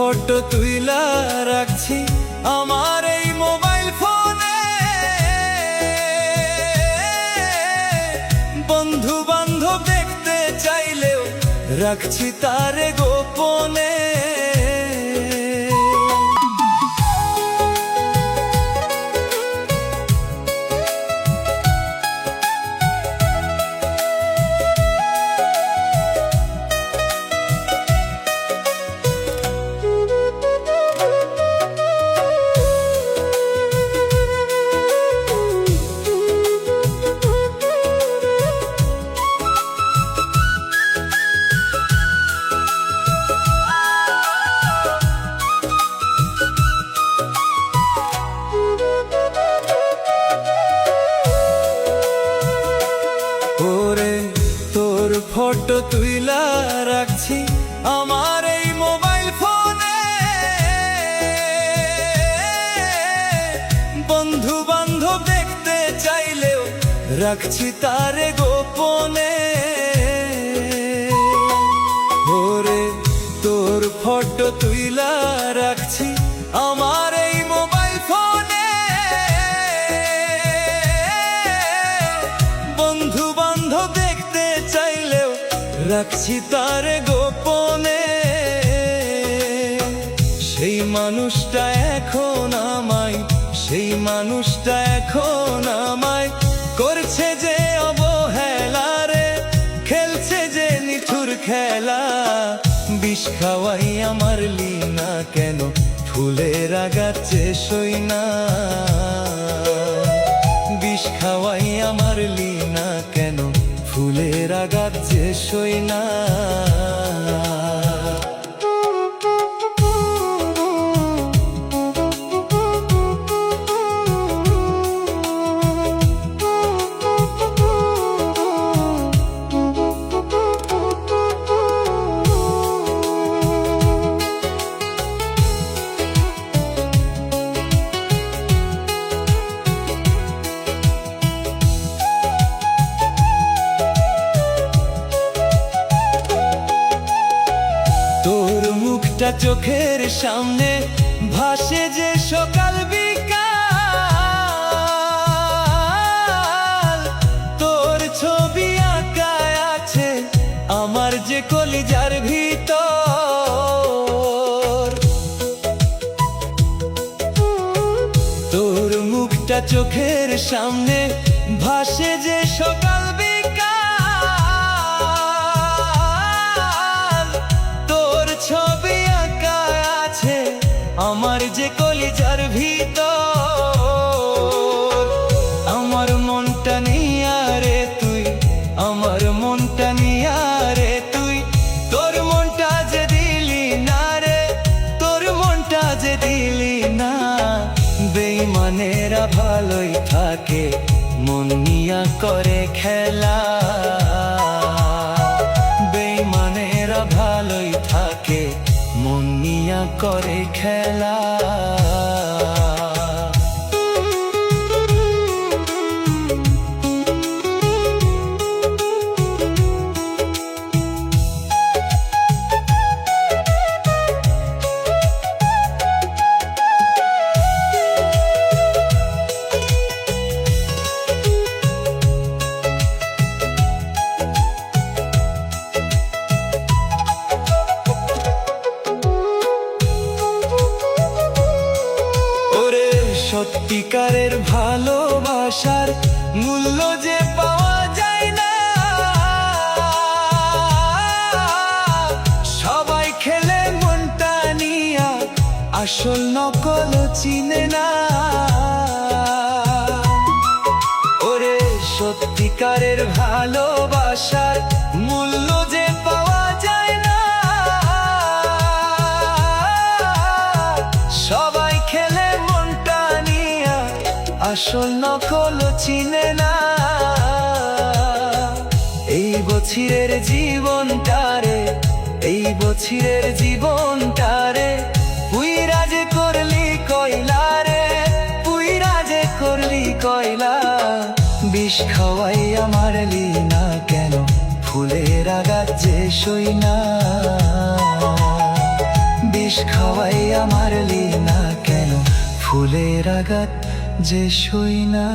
Photo তুইলা রাখছি আমার এই মোবাইল ফোনে। বন্ধু বান্ধব দেখতে চাইলেও রাখছি তারে গোপনে। ওরে তোর ফটো তুইলা রাখছি আমার এই মোবাইল ফোনে। বন্ধু বান্ধব দেখতে চাইলেও রাখছি তারে গোপনে। ওরে তোর ফটো তুইলা রাখছি আমার এই মোবাইল ফোনে। বন্ধু বান্ধব দেখতে চাইলেও রাখছি তারে গোপনে। সেই মানুষটা এখন আমায়, সেই মানুষটা এখন আমায় করছে যে অবহেলা রে, খেলছে যে নিঠুর খেলা। বিষ খাওয়াই আমার লিনা কেন ফুলের আগাছে সই না। বিষ খাওয়াই আমার লিনা কেন ফুলের আগাছে সই না। তোর মুখটা চোখের সামনে ভাসে যে সকাল বিকাল। তোর ছবি আঁকা আছে আমার যে কলিজার ভিতর। তোর মুখটা চোখের সামনে ভাসে যে সকাল বিকাল। তোর ছবি আঁকা আছে আমার যে কলিজার ভিতর। আমার মনটা নিয়া রে তুই, আমার মনটা নিয়া রে তুই। তোর মনটা যে দিলি না রে, তোর মনটা যে দিলি না। বেঈমানেরা ভালোই থাকে মন নিয়া করে খেলা। বেঈমানেরা ভালোই থাকে মন নিয়া করে খেলা। সত্যিকারের ভালোবাসার মূল্য যে পাওয়া যায় না। সবাই খেলে মনটা নিয়া আসল নকল চিনে না। ওরে সত্যিকারের ভালোবাসার মূল্য যে পাওয়া যায় না। সবাই খেলে মনটা নিয়া আসল নকল চিনে না। এই বছরের জীবনটারে, এই বছরের জীবনটারে পুইরা যে করলি কয়লা রে, পুইরা যে করলি কয়লা। বিষ খাওয়াই আমার লিনা কেন ফুলের আগাছে সই না। বিষ খাওয়াইয়া মারলি না কেন? ফুলের আঘাত যে সই না।